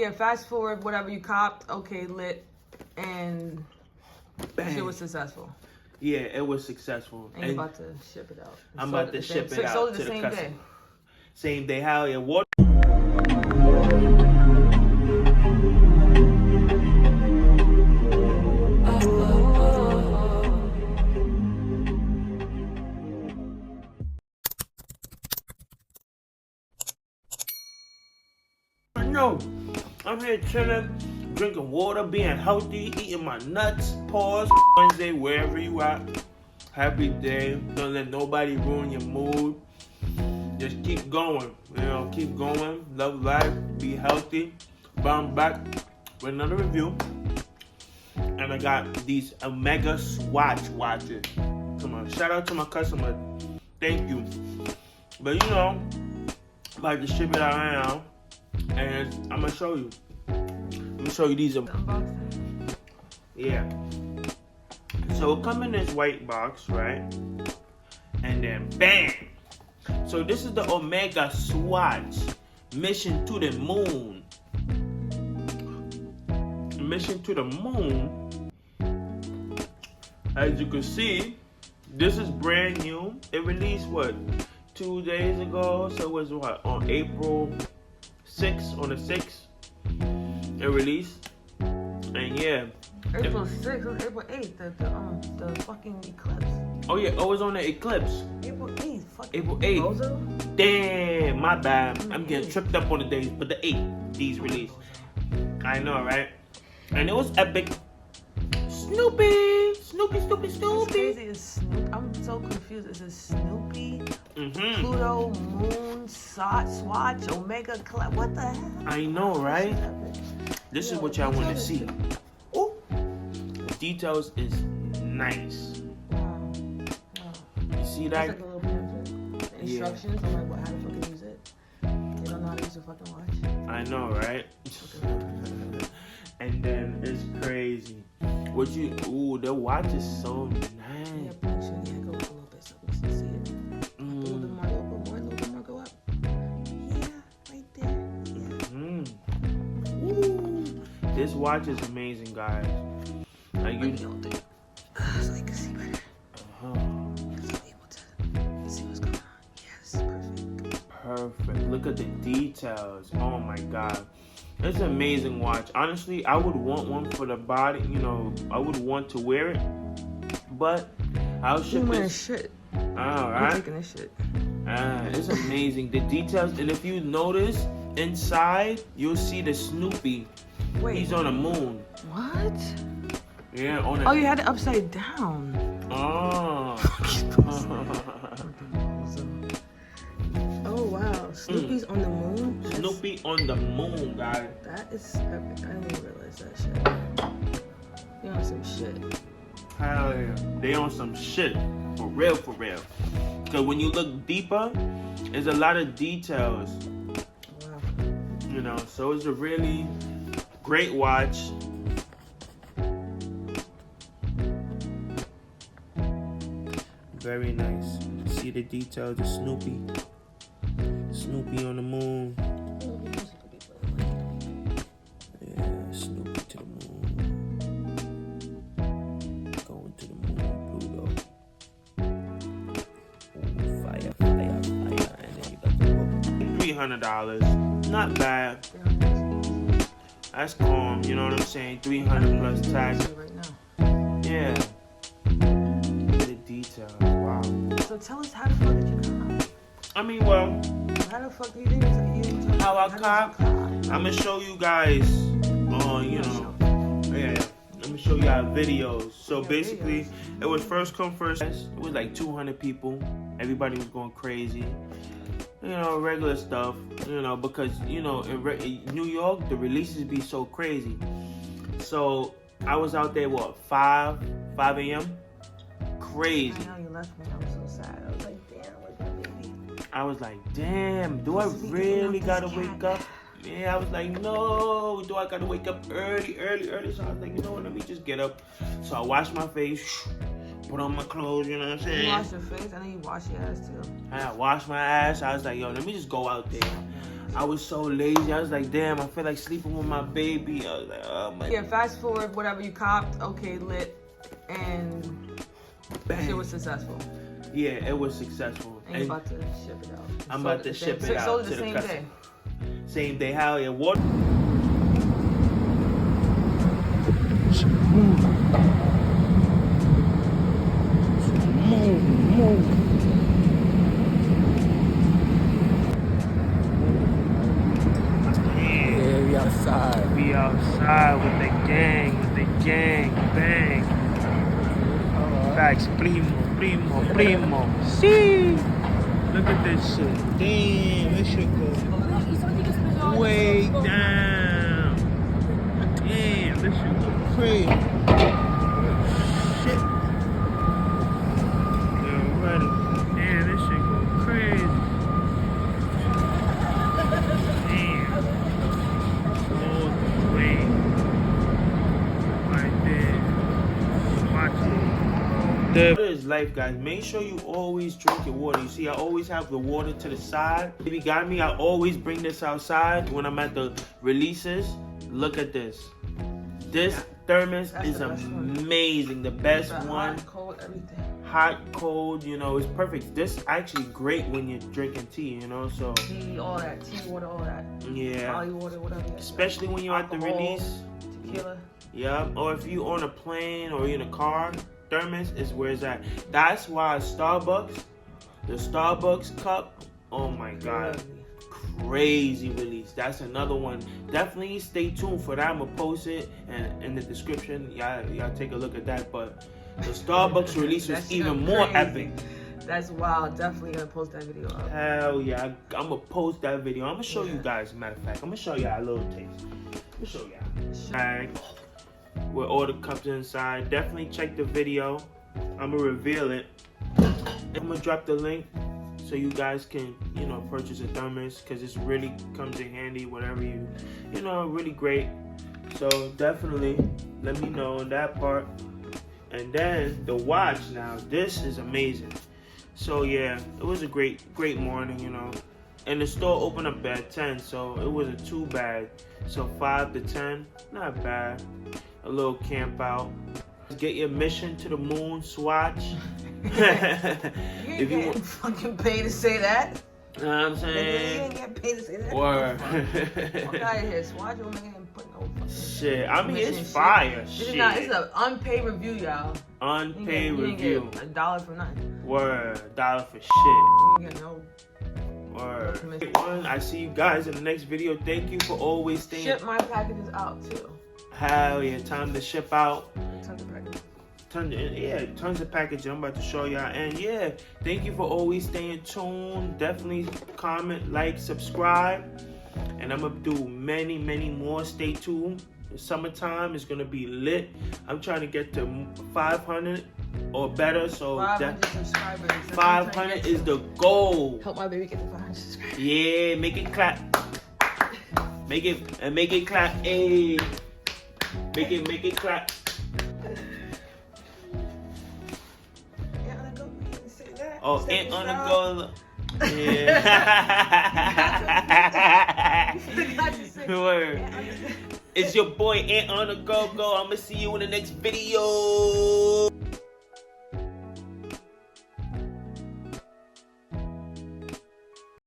Yeah, fast forward, whatever you copped, okay, lit, and shit was successful. Yeah, it was successful. And you're about to ship it out. I'm about to ship it out to the customer. Same day. Hell yeah. What? No, I'm here chilling, drinking water, being healthy, eating my nuts. Pause. Wednesday, wherever you at. Happy day. Don't let nobody ruin your mood. Just keep going. You know, keep going. Love life. Be healthy. But I'm back with another review. And I got these Omega Swatch watches. Come on. Shout out to my customer. Thank you. But you know, I'm about to ship it out now. And I'm gonna show you. Let me show you these. Yeah. So it come in this white box, right? And then bam. So this is the Omega Swatch Mission to the Moon. Mission to the Moon. As you can see, this is brand new. It released what? 2 days ago. So it was what? On April 6th, on the 6th, it released, and yeah. April 6th, it was April 8th, the fucking Eclipse. Oh yeah, it was on the Eclipse. April 8th, fucking April 8th. Damn, my bad. I'm getting tripped up on the days, but the 8th, these released. I know, right? And it was epic. Snoopy! Snoopy! What's crazy is Snoopy. I'm so confused. Is it Snoopy? Pluto, Moon, Swatch, Omega, what the hell? I know, right? This is what y'all want to see. Oh, the details is nice. Wow. You see that? It's like a little pamphlet. Instructions. I'm like, how the fuck you use it? You don't know how to use a fucking watch. I know, right? And then it's crazy. Ooh, the watch is so nice. Yeah, make sure you go up a little bit so we can see it. A little bit more, go up. Yeah, right there. Yeah. Ooh, this watch is amazing, guys. Like you don't think. So you can see better. Because I'm able to see what's going on. Yes, perfect. Perfect. Look at the details. Oh my god. It's an amazing watch. Honestly, I would want one for the body. You know, I would want to wear it. But I'll ship this. Shit. Alright. I'm taking this shit. It's amazing. The details. And if you notice, inside, you'll see the Snoopy. Wait. He's on the moon. What? Yeah, on the... Oh, you had it upside down. Oh. Oh, wow. Snoopy's on the moon? Snoopy on the moon, guys. That is epic. I didn't even realize that shit. They on some shit. Hell yeah. They on some shit. For real, for real. Because when you look deeper, there's a lot of details. Wow. You know, so it's a really great watch. Very nice. See the details of Snoopy. Snoopy on the moon. Yeah, Snoopy to the moon. Going to the moon, Pluto. Ooh, fire. And then you got the book. $300. Not bad. That's calm, you know what I'm saying? 300 plus tax. Yeah. The details, wow. So tell us, how the fuck did you come? I mean, well, how the fuck you didn't how I cop? I'm gonna show you guys on, you know, yeah. Let me show y'all videos. So basically, it was first come first. It was like 200 people. Everybody was going crazy. You know, regular stuff. You know, because you know, in New York, the releases be so crazy. So I was out there, what, 5 a.m. Crazy. I know you left me. I was so sad. I was like, damn, where's my baby? I was like, damn, do I really gotta wake up? Yeah, I was like, no, do I gotta wake up early? So I was like, you know what, let me just get up. So I washed my face, put on my clothes, you know what I'm saying? You wash your face? I know you wash your ass too. I washed my ass. I was like, yo, let me just go out there. I was so lazy. I was like, damn, I feel like sleeping with my baby. I was like, oh my. Yeah, fast forward, whatever you copped, okay, lit, and it was successful. Yeah, it was successful. And you're about to ship it out. I'm about to ship it out sold to the the same customer. day. Same day, how yeah, water. Yeah, we outside. We outside with the gang, bang. Facts, primo. See, look at this shit. Damn, this shit go way down. Damn, this shit go crazy. Shit. Yeah, ready. Damn, this shit go crazy. Damn. All the way. Right there. Watch it. Water is life, guys. Make sure you always drink your water. You see, I always have the water to the side. If you got me, I always bring this outside when I'm at the releases. Look at this. This thermos is amazing. The best one. Hot, cold, everything. Hot, cold, you know, it's perfect. This is actually great when you're drinking tea, you know, so. Tea, all that. Tea, water, all that. Yeah. Barley water, whatever. Especially when you're at the release. Tequila. Yeah. Or if you're on a plane or in a car, thermos is where it's at. That's why the Starbucks cup, oh my God. Crazy release. That's another one. Definitely stay tuned for that. I'm gonna post it and in the description. Y'all take a look at that. But the Starbucks release was even more epic. That's wild. Definitely gonna post that video up. Hell yeah. I'm gonna post that video. I'm gonna show you guys, matter of fact. I'm gonna show y'all a little taste. Let me show y'all. Bag with all the cups inside. Definitely check the video. I'm gonna reveal it. I'm gonna drop the link so you guys can, you know, purchase a thermos because it's really comes in handy, whatever you know, really great. So definitely let me know on that part. And then the watch now, this is amazing. So yeah, it was a great morning, you know. And the store opened up at 10, so it wasn't too bad. So 5 to 10, not bad. A little camp out. Get your mission to the moon, Swatch. If you want fucking pay to say that. You know what I'm saying? You ain't get paid to say that. Word. Fuck out of here. Swatch Omega ain't put no fucking shit. I mean, it's shit. fire. This Shit. is not, it's an unpaid review, y'all. Unpaid you review. Get $1 for nothing. Word. $1 for shit. You ain't get no. Word. I see you guys in the next video. Thank you for always staying. Ship my packages out too. Hell yeah. Time to ship out. Tons of packages. Tons of packaging I'm about to show y'all. And yeah, thank you for always staying tuned. Definitely comment, like, subscribe. And I'm gonna do many more. Stay tuned. The summertime is gonna be lit. I'm trying to get to 500 or better. So 500 subscribers. 500 is the goal. Help my baby get to 500 subscribers. Yeah, make it clap. Make it clap. Hey. Make it clap. Oh, and on the go. Yeah. Word. It's your boy Ant on the go. I'ma see you in the next video.